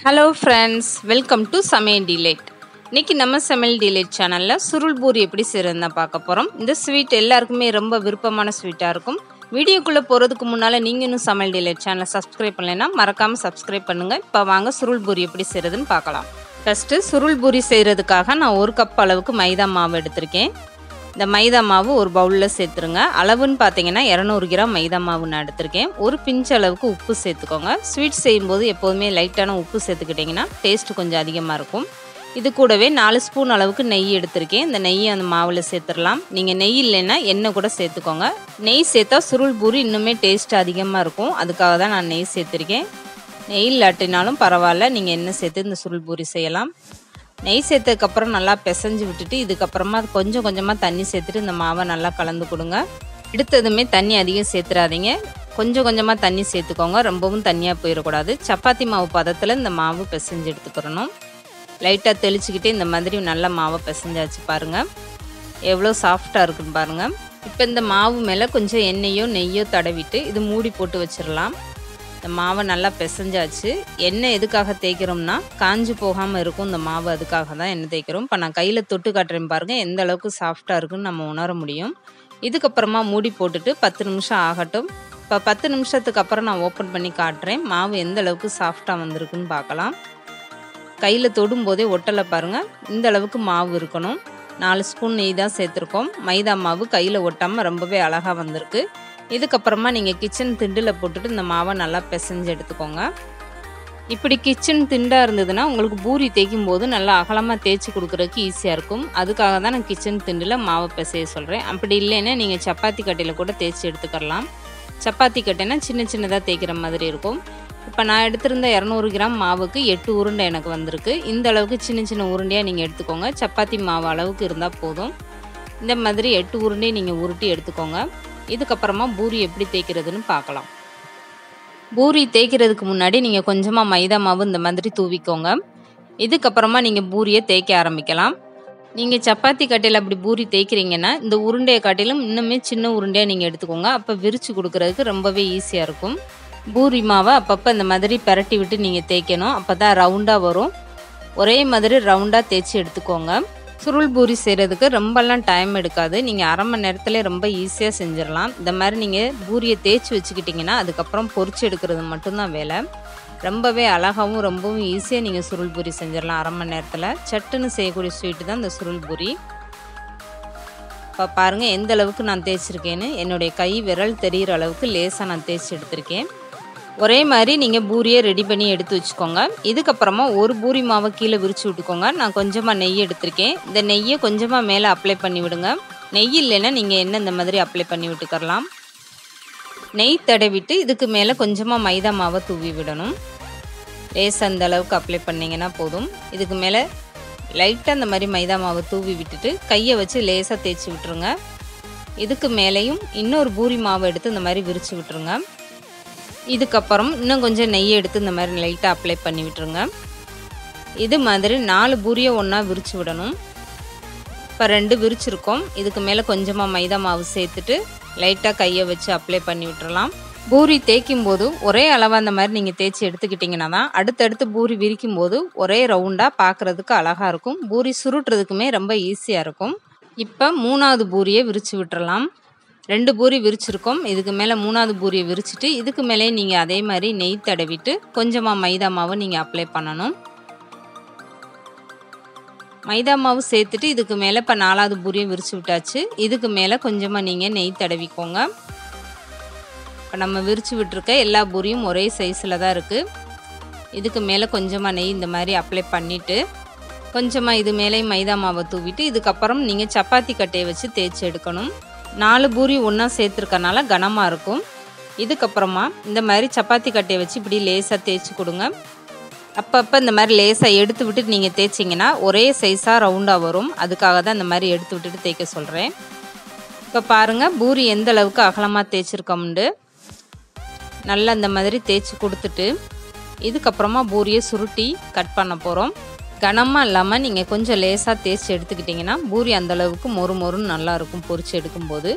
Hello friends, welcome to Samayaldelight. இன்னைக்கு நம்ம Samayaldelight சேனல்ல சுருள் பூரி எப்படி செய்யறதுன்னு பார்க்க போறோம். இந்த ஸ்வீட் எல்லாருக்குமே ரொம்ப விருப்பமான ஸ்வீட்டா இருக்கும். வீடியோக்குள்ள போறதுக்கு முன்னால நீங்க இன்னும் Samayaldelight சேனலை சப்ஸ்கிரைப் பண்ணலைனா மறக்காம சப்ஸ்கிரைப் பண்ணுங்க. இப்போ வாங்க சுருள் பூரி எப்படி செய்யறதுன்னு பார்க்கலாம். ஃபர்ஸ்ட் சுருள் பூரி செய்யறதுக்காக நான் 1 கப் அளவுக்கு மைதா மாவு எடுத்துர்க்கேன். இந்த மைதா மாவு ஒரு பவுல்ல சேர்த்துருங்க. அளவுன்னு பாத்தீங்கன்னா 200 கிராம் மைதா மாவு நான் எடுத்துர்க்கேன். ஒரு பிஞ்ச் அளவுக்கு உப்பு சேர்த்துக்கோங்க. ஸ்வீட் செய்யும்போது எப்போதுமே லைட்டான உப்பு சேர்த்துக்கிட்டீங்கன்னா டேஸ்ட் கொஞ்சம் அதிகமா இருக்கும். இது கூடவே 4 ஸ்பூன் அளவுக்கு நெய் எடுத்துர்க்கேன். இந்த நெய்யை அந்த மாவுல சேர்த்துடலாம். நீங்க நெய் இல்லைன்னா எண்ணெய் கூட சேர்த்துக்கோங்க. நெய் சேர்த்தா சுருள் பூரி இன்னுமே டேஸ்ட் அதிகமா இருக்கும். அதுக்காக தான் நான் நெய் சேர்த்துருக்கேன். நெய் இல்லாட்டினாலும் பரவாயில்ல, நீங்க எண்ணெய் சேர்த்து இந்த சுருள் பூரி செய்யலாம். நெய் சேர்த்ததுக்கு அப்புறம் நல்லா பிசைஞ்சு விட்டுட்டு இதுக்கப்புறமா கொஞ்சம் கொஞ்சமாக தண்ணி சேர்த்துட்டு இந்த மாவை நல்லா கலந்து கொடுங்க. எடுத்ததுமே தண்ணி அதிகம் சேர்த்துறாதீங்க, கொஞ்சம் கொஞ்சமாக தண்ணி சேர்த்துக்கோங்க. ரொம்பவும் தண்ணியாக போயிடக்கூடாது. சப்பாத்தி மாவு பதத்தில் இந்த மாவு பிசைஞ்சு எடுத்துக்கிறணும். லைட்டாக தெளிச்சுக்கிட்டே இந்த மாதிரி நல்ல மாவை பிசைஞ்சாச்சு பாருங்கள், எவ்வளோ சாஃப்டாக இருக்குன்னு பாருங்கள். இப்போ இந்த மாவு மேலே கொஞ்சம் எண்ணெயோ நெய்யோ தடவிட்டு இது மூடி போட்டு வச்சிடலாம். இந்த மாவை நல்லா பிசைஞ்சாச்சு. எண்ணெய் எதுக்காக தேய்க்கிறோம்னா காஞ்சு போகாமல் இருக்கும் இந்த மாவு, அதுக்காக தான் எண்ணெய் தேய்க்கிறோம். இப்போ நான் கையில் தொட்டு காட்டுறேன் பாருங்கள், எந்த அளவுக்கு சாஃப்டாக இருக்குன்னு நம்ம உணர முடியும். இதுக்கப்புறமா மூடி போட்டுட்டு 10 நிமிஷம் ஆகட்டும். இப்போ 10 நிமிஷத்துக்கு அப்புறம் நான் ஓப்பன் பண்ணி காட்டுறேன். மாவு எந்த அளவுக்கு சாஃப்டாக வந்திருக்குன்னு பார்க்கலாம். கையில் தொடும்போதே ஒட்டலை பாருங்கள், இந்த அளவுக்கு மாவு இருக்கணும். 4 ஸ்பூன் நெய் தான் சேர்த்துருக்கோம். மைதா மாவு கையில் ஒட்டாமல் ரொம்பவே அழகாக வந்திருக்கு. இதுக்கப்புறமா நீங்கள் கிச்சன் திண்டில் போட்டுட்டு இந்த மாவை நல்லா பிசைஞ்சு எடுத்துக்கோங்க. இப்படி கிச்சன் திண்டாக இருந்ததுன்னா உங்களுக்கு பூரி தேய்க்கும் போது நல்லா அகலமாக தேய்ச்சி கொடுக்குறதுக்கு ஈஸியாக இருக்கும். அதுக்காக தான் நான் கிச்சன் திண்டில் மாவை பிசைய சொல்கிறேன். அப்படி இல்லைன்னா நீங்கள் சப்பாத்தி கட்டையில் கூட தேய்ச்சி எடுத்துக்கலாம். சப்பாத்தி கட்டைனா சின்ன சின்னதாக தேய்க்கிற மாதிரி இருக்கும். இப்போ நான் எடுத்திருந்த 200 கிராம் மாவுக்கு 8 உருண்டை எனக்கு வந்திருக்கு. இந்த அளவுக்கு சின்ன சின்ன உருண்டையாக நீங்கள் எடுத்துக்கோங்க. சப்பாத்தி மாவு அளவுக்கு இருந்தால் போதும். இந்த மாதிரி 8 உருண்டையை நீங்கள் உருட்டி எடுத்துக்கோங்க. இதுக்கப்புறமா பூரி எப்படி தேய்க்கிறதுன்னு பார்க்கலாம். பூரி தேய்க்கிறதுக்கு முன்னாடி நீங்கள் கொஞ்சமாக மைதா மாவு இந்த மாதிரி தூவிக்கோங்க. இதுக்கப்புறமா நீங்கள் பூரியை தேய்க்க ஆரம்பிக்கலாம். நீங்கள் சப்பாத்தி கட்டையில் அப்படி பூரி தேய்க்கிறீங்கன்னா இந்த உருண்டையை காட்டிலும் இன்னுமே சின்ன உருண்டையாக நீங்கள் எடுத்துக்கோங்க. அப்போ விரித்து கொடுக்குறதுக்கு ரொம்பவே ஈஸியாக இருக்கும். பூரி மாவை அப்பப்போ இந்த மாதிரி பரட்டி விட்டு நீங்கள் தேய்க்கணும். அப்போ தான் ரவுண்டாக வரும். ஒரே மாதிரி ரவுண்டாக தேய்ச்சி எடுத்துக்கோங்க. சுருள் பூரி செய்கிறதுக்கு ரொம்பலாம் டைம் எடுக்காது. நீங்கள் அரை மணி நேரத்தில் ரொம்ப ஈஸியாக செஞ்சிடலாம். இந்த மாதிரி நீங்கள் பூரியை தேய்ச்சி வச்சுக்கிட்டிங்கன்னா அதுக்கப்புறம் பொரிச்சு எடுக்கிறது மட்டும்தான் வேலை. ரொம்பவே அழகாகவும் ரொம்பவும் ஈஸியாக நீங்கள் சுருள் பூரி செஞ்சிடலாம் அரை மணி நேரத்தில். சட்டுன்னு செய்யக்கூடிய ஸ்வீட்டு தான் இந்த சுருள் பூரி. இப்போ பாருங்கள் எந்த அளவுக்கு நான் தேய்ச்சிருக்கேன்னு. என்னுடைய கை விரல் தெரிகிற அளவுக்கு லேசாக நான் தேய்ச்சி எடுத்திருக்கேன். ஒரே மாதிரி நீங்கள் பூரியை ரெடி பண்ணி எடுத்து வச்சுக்கோங்க. இதுக்கப்புறமா ஒரு பூரி மாவை கீழே விரித்து விட்டுக்கோங்க. நான் கொஞ்சமாக நெய் எடுத்திருக்கேன். இந்த நெய்யை கொஞ்சமாக மேலே அப்ளை பண்ணி விடுங்க. நெய் இல்லைன்னா நீங்கள் எண்ணெய் இந்த மாதிரி அப்ளை பண்ணி விட்டுக்கரலாம். நெய் தடவிட்டு இதுக்கு மேலே கொஞ்சமாக மைதா மாவை தூவி விடணும். லேசாக அந்த அளவுக்கு அப்ளை பண்ணிங்கன்னா போதும். இதுக்கு மேலே லைட்டாக இந்த மாதிரி மைதா மாவை தூவி விட்டுட்டு கையை வச்சு லேசாக தேய்ச்சி விட்டுருங்க. இதுக்கு மேலேயும் இன்னொரு பூரி மாவை எடுத்து இந்த மாதிரி விரித்து விட்டுருங்க. இதுக்கப்புறம் இன்னும் கொஞ்சம் நெய்யை எடுத்து இந்த மாதிரி லைட்டாக அப்ளை பண்ணி விட்டுருங்க. இது மாதிரி 4 பூரியை ஒன்றா விரித்து விடணும். இப்போ 2 விரிச்சிருக்கோம். இதுக்கு மேலே கொஞ்சமாக மைதா மாவு சேர்த்துட்டு லைட்டாக கையை வச்சு அப்ளை பண்ணி விட்டுறலாம். பூரி தேய்க்கும் போது ஒரே அளவாக அந்த மாதிரி நீங்கள் தேய்ச்சி எடுத்துக்கிட்டிங்கன்னா தான் அடுத்தடுத்து பூரி விரிக்கும் போது ஒரே ரவுண்டாக பார்க்குறதுக்கு அழகாக இருக்கும். பூரி சுருட்டுறதுக்குமே ரொம்ப ஈஸியாக இருக்கும். இப்போ 3வது பூரியை விரித்து விட்டுறலாம். 2 பூரி விரிச்சிருக்கோம். இதுக்கு மேலே 3வது பூரியை விரிச்சிட்டு இதுக்கு மேலே நீங்கள் அதே மாதிரி நெய் தடவிட்டு கொஞ்சமாக மைதா மாவை நீங்கள் அப்ளை பண்ணணும். மைதா மாவு சேர்த்துட்டு இதுக்கு மேலே இப்போ 4வது பூரியை விரிச்சு விட்டாச்சு. இதுக்கு மேலே கொஞ்சமாக நீங்கள் நெய் தடவிக்கோங்க. இப்போ நம்ம விரிச்சு விட்டுருக்க எல்லா பூரியும் ஒரே சைஸில் தான் இருக்குது. இதுக்கு மேலே கொஞ்சமாக நெய் இந்த மாதிரி அப்ளை பண்ணிவிட்டு கொஞ்சமாக இது மேலே மைதா மாவை தூவிட்டு இதுக்கப்புறம் நீங்கள் சப்பாத்தி கட்டையை வச்சு தேய்ச்சி எடுக்கணும். 4 பூரி ஒன்றா சேர்த்துருக்கனால கனமாக இருக்கும். இதுக்கப்புறமா இந்த மாதிரி சப்பாத்தி கட்டையை வச்சு இப்படி லேசாக தேய்ச்சி கொடுங்க. அப்பப்போ இந்த மாதிரி லேசாக எடுத்து விட்டுட்டு நீங்கள் தேய்ச்சிங்கன்னா ஒரே சைஸாக ரவுண்டாக வரும். அதுக்காக தான் இந்த மாதிரி எடுத்து விட்டுட்டு தேய்க்க சொல்கிறேன். இப்போ பாருங்கள் பூரி எந்த அளவுக்கு அகலமாக தேய்ச்சிருக்கோம்ண்டு. நல்லா இந்த மாதிரி தேய்ச்சி கொடுத்துட்டு இதுக்கப்புறமா பூரியை சுருட்டி கட் பண்ண போகிறோம். கனமாக இல்லாமல் நீங்கள் கொஞ்சம் லேசாக தேய்ச்சி எடுத்துக்கிட்டிங்கன்னா பூரி அந்தளவுக்கு மொறு மொறுன்னு நல்லாயிருக்கும் பொரிச்சு எடுக்கும்போது.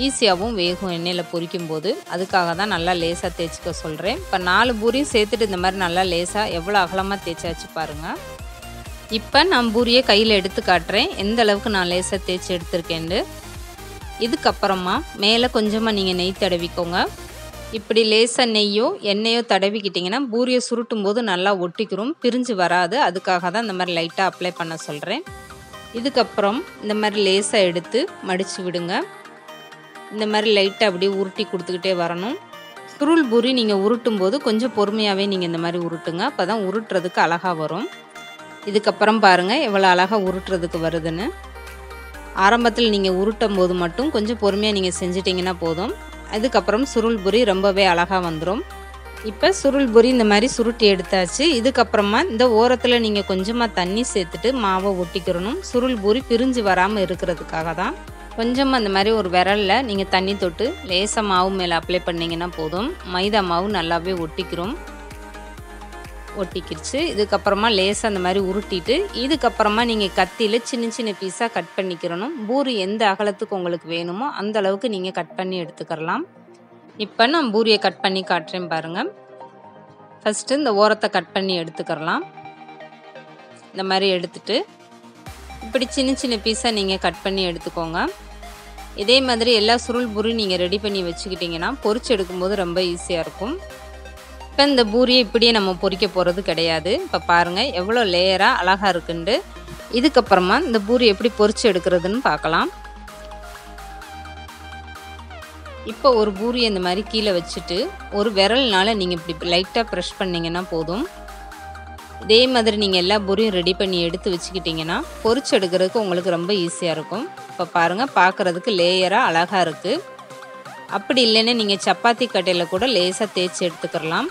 ஈஸியாகவும் வேகும் எண்ணெயில் பொரிக்கும் போது. அதுக்காக தான் நல்லா லேசாக தேய்ச்சிக்க சொல்கிறேன். இப்போ 4 பூரியும் சேர்த்துட்டு இந்த மாதிரி நல்லா லேசாக எவ்வளோ அகலமாக தேய்ச்சாச்சு பாருங்கள். இப்போ நான் பூரியை கையில் எடுத்து காட்டுறேன் எந்த அளவுக்கு நான் லேசாக தேய்ச்சி எடுத்திருக்கேன்னு. இதுக்கப்புறமா மேலே கொஞ்சமாக நீங்கள் நெய் தடவிக்கோங்க. இப்படி லேசாக நெய்யோ எண்ணெயோ தடவிக்கிட்டிங்கன்னா பூரியை சுருட்டும் போது நல்லா ஒட்டிக்கிறோம், பிரிஞ்சு வராது. அதுக்காக தான் இந்த மாதிரி லைட்டாக அப்ளை பண்ண சொல்கிறேன். இதுக்கப்புறம் இந்த மாதிரி லேசாக எடுத்து மடித்து விடுங்க. இந்த மாதிரி லைட்டாக அப்படியே உருட்டி கொடுத்துக்கிட்டே வரணும். சுருள் பூரி நீங்கள் உருட்டும் போது கொஞ்சம் பொறுமையாகவே நீங்கள் இந்த மாதிரி உருட்டுங்க, அப்போ தான் உருட்டுறதுக்கு அழகாக வரும். இதுக்கப்புறம் பாருங்கள் எவ்வளோ அழகாக உருட்டுறதுக்கு வருதுன்னு. ஆரம்பத்தில் நீங்கள் உருட்டும் போது மட்டும் கொஞ்சம் பொறுமையாக நீங்கள் செஞ்சிட்டிங்கன்னா போதும். அதுக்கப்புறம் சுருள் பூரி ரொம்பவே அழகாக வந்துடும். இப்போ சுருள் பூரி இந்த மாதிரி சுருட்டி எடுத்தாச்சு. இதுக்கப்புறமா இந்த ஓரத்தில் நீங்கள் கொஞ்சமாக தண்ணி சேர்த்துட்டு மாவை ஒட்டிக்கிறணும். சுருள் பூரி பிரிஞ்சு வராமல் இருக்கிறதுக்காக தான். கொஞ்சமாக அந்த மாதிரி ஒரு விரலில் நீங்கள் தண்ணி தொட்டு லேசாக மாவு மேலே அப்ளை பண்ணிங்கன்னா போதும். மைதா மாவு நல்லாவே ஒட்டிக்கிடுச்சு. இதுக்கப்புறமா லேசாக அந்த மாதிரி உருட்டிட்டு இதுக்கப்புறமா நீங்கள் கத்தியில் சின்ன சின்ன பீஸாக கட் பண்ணிக்கிறணும். பூரி எந்த அகலத்துக்கு உங்களுக்கு வேணுமோ அந்த அளவுக்கு நீங்கள் கட் பண்ணி எடுத்துக்கலாம். இப்போ நான் பூரியை கட் பண்ணி காட்டுறேன் பாருங்கள். ஃபஸ்ட்டு இந்த ஓரத்தை கட் பண்ணி எடுத்துக்கலாம். இந்த மாதிரி எடுத்துட்டு இப்படி சின்ன சின்ன பீஸாக நீங்கள் கட் பண்ணி எடுத்துக்கோங்க. இதே மாதிரி எல்லா சுருள் பூரி நீங்கள் ரெடி பண்ணி வச்சுக்கிட்டிங்கன்னா பொரிச்சு எடுக்கும்போது ரொம்ப ஈஸியாக இருக்கும். இப்போ இந்த பூரியை இப்படியே நம்ம பொரிக்க போகிறது கிடையாது. இப்போ பாருங்கள் எவ்வளோ லேயராக அழகாக இருக்குண்டு. இதுக்கப்புறமா இந்த பூரி எப்படி பொரிச்சு எடுக்கிறதுன்னு பார்க்கலாம். இப்போ ஒரு பூரியை இந்த மாதிரி கீழே வச்சுட்டு ஒரு விரல்னால நீங்கள் இப்படி லைட்டாக ப்ரெஷ் பண்ணிங்கன்னா போதும். இதே மாதிரி நீங்கள் எல்லா பூரியும் ரெடி பண்ணி எடுத்து வச்சுக்கிட்டிங்கன்னா பொரிச்சு எடுக்கிறதுக்கு உங்களுக்கு ரொம்ப ஈஸியாக இருக்கும். இப்போ பாருங்கள் பார்க்குறதுக்கு லேயராக அழகாக இருக்குது. அப்படி இல்லைன்னா நீங்கள் சப்பாத்தி கட்டையில் கூட லேசாக தேய்ச்சி எடுத்துக்கலாம்.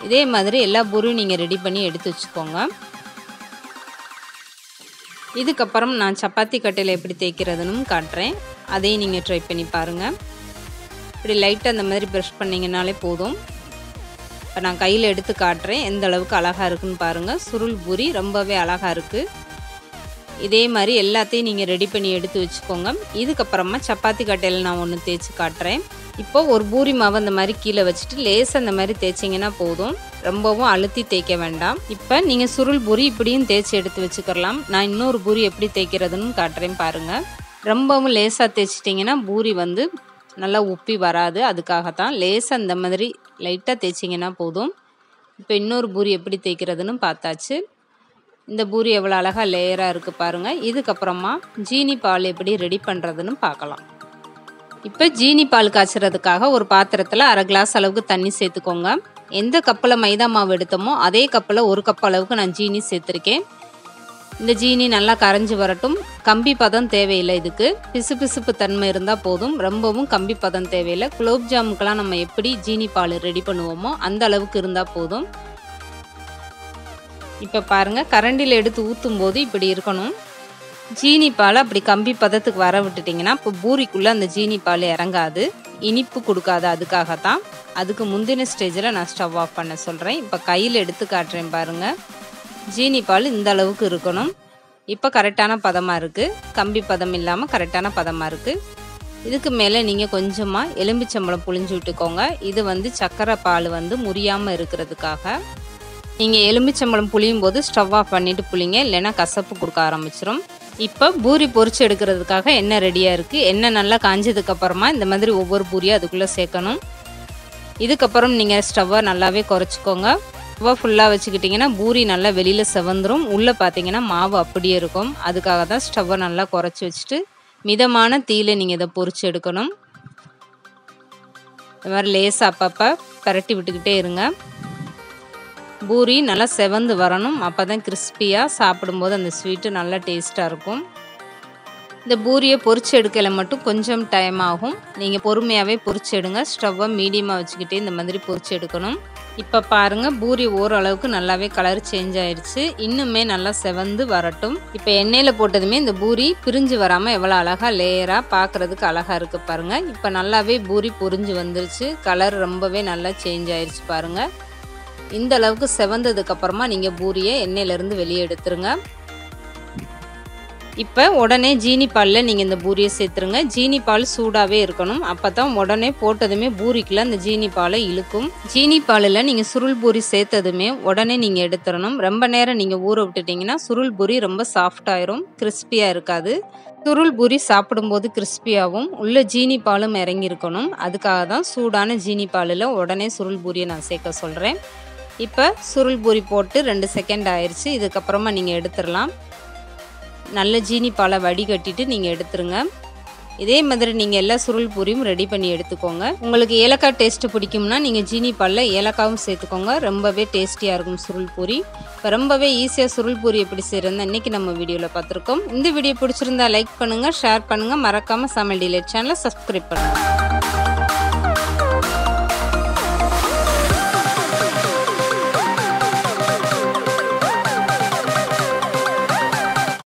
இதே மாதிரி எல்லா பூரியும் நீங்கள் ரெடி பண்ணி எடுத்து வச்சுக்கோங்க. இதுக்கப்புறம் நான் சப்பாத்தி கட்டையில் எப்படி தேய்க்கிறதுன்னு காட்டுறேன். அதையும் நீங்கள் ட்ரை பண்ணி பாருங்கள். இப்படி லைட்டாக அந்த மாதிரி ப்ரஷ் பண்ணிங்கனாலே போதும். இப்போ நான் கையில் எடுத்து காட்டுறேன் எந்த அளவுக்கு அழகாக இருக்குன்னு பாருங்கள். சுருள் பூரி ரொம்பவே அழகாக இருக்குது. இதே மாதிரி எல்லாத்தையும் நீங்கள் ரெடி பண்ணி எடுத்து வச்சுக்கோங்க. இதுக்கப்புறமா சப்பாத்தி கட்டையில் நான் ஒன்று தேய்ச்சி காட்டுறேன். இப்போ ஒரு பூரி மாவை அந்த மாதிரி கீழே வச்சுட்டு லேசாக அந்த மாதிரி தேய்ச்சிங்கன்னா போதும், ரொம்பவும் அழுத்தி தேய்க்க வேண்டாம். இப்போ நீங்கள் சுருள் பூரி இப்படியும் தேய்ச்சி எடுத்து வச்சுக்கலாம். நான் இன்னொரு பூரி எப்படி தேய்க்கிறதுன்னு காட்டுறேன் பாருங்கள். ரொம்பவும் லேசாக தேய்ச்சிட்டிங்கன்னா பூரி வந்து நல்லா உப்பி வராது. அதுக்காகத்தான் லேசாக இந்த மாதிரி லைட்டாக தேய்ச்சிங்கன்னா போதும். இப்போ இன்னொரு பூரி எப்படி தேய்க்கிறதுன்னு பார்த்தாச்சு. இந்த பூரி எவ்வளோ அழகாக லேயராக இருக்குது பாருங்கள். இதுக்கப்புறமா ஜீனி பால் எப்படி ரெடி பண்ணுறதுன்னு பார்க்கலாம். இப்போ ஜீனி பால் காய்ச்சறதுக்காக ஒரு பாத்திரத்தில் 1/2 கிளாஸ் அளவுக்கு தண்ணி சேர்த்துக்கோங்க. எந்த கப்பில் மைதா மாவு எடுத்தோமோ அதே கப்பில் 1 கப் அளவுக்கு நான் ஜீனி சேர்த்துருக்கேன். இந்த ஜீனி நல்லா கரைஞ்சி வரட்டும். கம்பி பதம் தேவையில்லை, இதுக்கு பிசுபிசுப்பு தன்மை இருந்தால் போதும், ரொம்பவும் கம்பி பதம் தேவையில்லை. குலோப் ஜாமுக்கெலாம் நம்ம எப்படி ஜீனி பால் ரெடி பண்ணுவோமோ அந்த அளவுக்கு இருந்தால் போதும். இப்போ பாருங்கள் கரண்டியில் எடுத்து ஊற்றும் போது இப்படி இருக்கணும். ஜீனி பால் அப்படி கம்பி பதத்துக்கு வர விட்டுட்டிங்கன்னா இப்போ பூரிக்குள்ளே அந்த ஜீனி பால் இறங்காது, இனிப்பு கொடுக்காது. அதுக்காகத்தான் அதுக்கு முந்தின ஸ்டேஜில் நான் ஸ்டவ் ஆஃப் பண்ண சொல்கிறேன். இப்போ கையில் எடுத்து காட்டுறேன் பாருங்கள். ஜீனி பால் இந்த அளவுக்கு இருக்கணும். இப்போ கரெக்டான பதமாக இருக்குது, கம்பி பதம் இல்லாமல் கரெக்டான பதமாக இருக்குது. இதுக்கு மேலே நீங்கள் கொஞ்சமாக எலும்பிச்சம்பழம் புழிஞ்சு விட்டுக்கோங்க. இது வந்து சர்க்கரை பால் வந்து முறியாமல் இருக்கிறதுக்காக. நீங்கள் எலும்பிச்சம்பழம் புளியும் போது ஸ்டவ் ஆஃப் பண்ணிவிட்டு புளிங்க, இல்லைன்னா கசப்பு கொடுக்க ஆரம்பிச்சிடும். இப்போ பூரி பொரிச்சு எடுக்கிறதுக்காக எண்ணெய் ரெடியாக இருக்குது. எண்ணெய் நல்லா காஞ்சதுக்கப்புறமா இந்த மாதிரி ஒவ்வொரு பூரியும் அதுக்குள்ளே சேர்க்கணும். இதுக்கப்புறம் நீங்கள் ஸ்டவ்வை நல்லாவே குறைச்சிக்கோங்க. ஸ்டவ்வை ஃபுல்லாக வச்சுக்கிட்டிங்கன்னா பூரி நல்லா வெளியில் செவந்துடும், உள்ளே பார்த்தீங்கன்னா மாவு அப்படியே இருக்கும். அதுக்காக தான் ஸ்டவ்வை நல்லா குறைச்சி வச்சுட்டு மிதமான தீயில நீங்கள் இதை பொரிச்சு எடுக்கணும். இந்த மாதிரி லேசாக அப்பப்போ பரட்டி விட்டுக்கிட்டே இருங்க. பூரி நல்லா செவந்து வரணும், அப்போ தான் கிறிஸ்பியாக சாப்பிடும்போது அந்த ஸ்வீட்டு நல்லா டேஸ்ட்டாக இருக்கும். இந்த பூரியை பொரிச்சு எடுக்கல மட்டும் கொஞ்சம் டைம் ஆகும், நீங்கள் பொறுமையாகவே பொரிச்சு எடுங்க. ஸ்டவ்வை மீடியமாக வச்சுக்கிட்டே இந்த மாதிரி பொரிச்சு எடுக்கணும். இப்போ பாருங்கள் பூரி ஓரளவுக்கு நல்லாவே கலர் சேஞ்ச் ஆயிடுச்சு, இன்னுமே நல்லா செவந்து வரட்டும். இப்போ எண்ணெயில் போட்டதுமே இந்த பூரி பிரிஞ்சு வராமல் எவ்வளோ அழகாக லேயராக பார்க்குறதுக்கு அழகாக இருக்குது பாருங்கள். இப்போ நல்லாவே பூரி பொரிஞ்சு வந்துருச்சு, கலர் ரொம்பவே நல்லா சேஞ்ச் ஆயிடுச்சு பாருங்கள். இந்த அளவுக்கு செவந்ததுக்கப்புறமா நீங்கள் பூரியை எண்ணெயிலேருந்து வெளியே எடுத்துருங்க. இப்போ உடனே ஜீனி பாலில் நீங்கள் இந்த பூரியை சேர்த்துருங்க. ஜீனி பால் சூடாகவே இருக்கணும். அப்போ தான் உடனே போட்டதுமே பூரிக்குள்ள அந்த ஜீனி பாலை இழுக்கும். ஜீனி பாலில் நீங்கள் சுருள் பூரி சேர்த்ததுமே உடனே நீங்கள் எடுத்துடணும். ரொம்ப நேரம் நீங்கள் ஊற விட்டுட்டிங்கன்னா சுருள் பூரி ரொம்ப சாஃப்டாயிரும், கிறிஸ்பியாக இருக்காது. சுருள் பூரி சாப்பிடும்போது கிறிஸ்பியாகவும் உள்ள ஜீனி பாலும் இறங்கியிருக்கணும். அதுக்காக தான் சூடான ஜீனி பாலில் உடனே சுருள் பூரியை நான் சேர்க்க சொல்கிறேன். இப்போ சுருள் பூரி போட்டு 2 செகண்ட் ஆயிடுச்சு. இதுக்கப்புறமா நீங்கள் எடுத்துடலாம். நல்ல ஜீனி பாலை வடிகட்டிட்டு நீங்கள் எடுத்துருங்க. இதே மாதிரி நீங்கள் எல்லா சுருள் பூரியும் ரெடி பண்ணி எடுத்துக்கோங்க. உங்களுக்கு ஏலக்காய் டேஸ்ட்டு பிடிக்கும்னா நீங்கள் ஜீனி பாலில் ஏலக்காவும் சேர்த்துக்கோங்க. ரொம்பவே டேஸ்டியாக இருக்கும் சுருள் பூரி. இப்போ ரொம்பவே ஈஸியாக சுருள் பூரி எப்படி செய்யறதுன்னு இன்றைக்கி நம்ம வீடியோவில் பார்த்துருக்கோம். இந்த வீடியோ பிடிச்சிருந்தா லைக் பண்ணுங்கள், ஷேர் பண்ணுங்கள். மறக்காமல் சமையல் டிலைட் சேனலை சப்ஸ்கிரைப் பண்ணுங்கள்.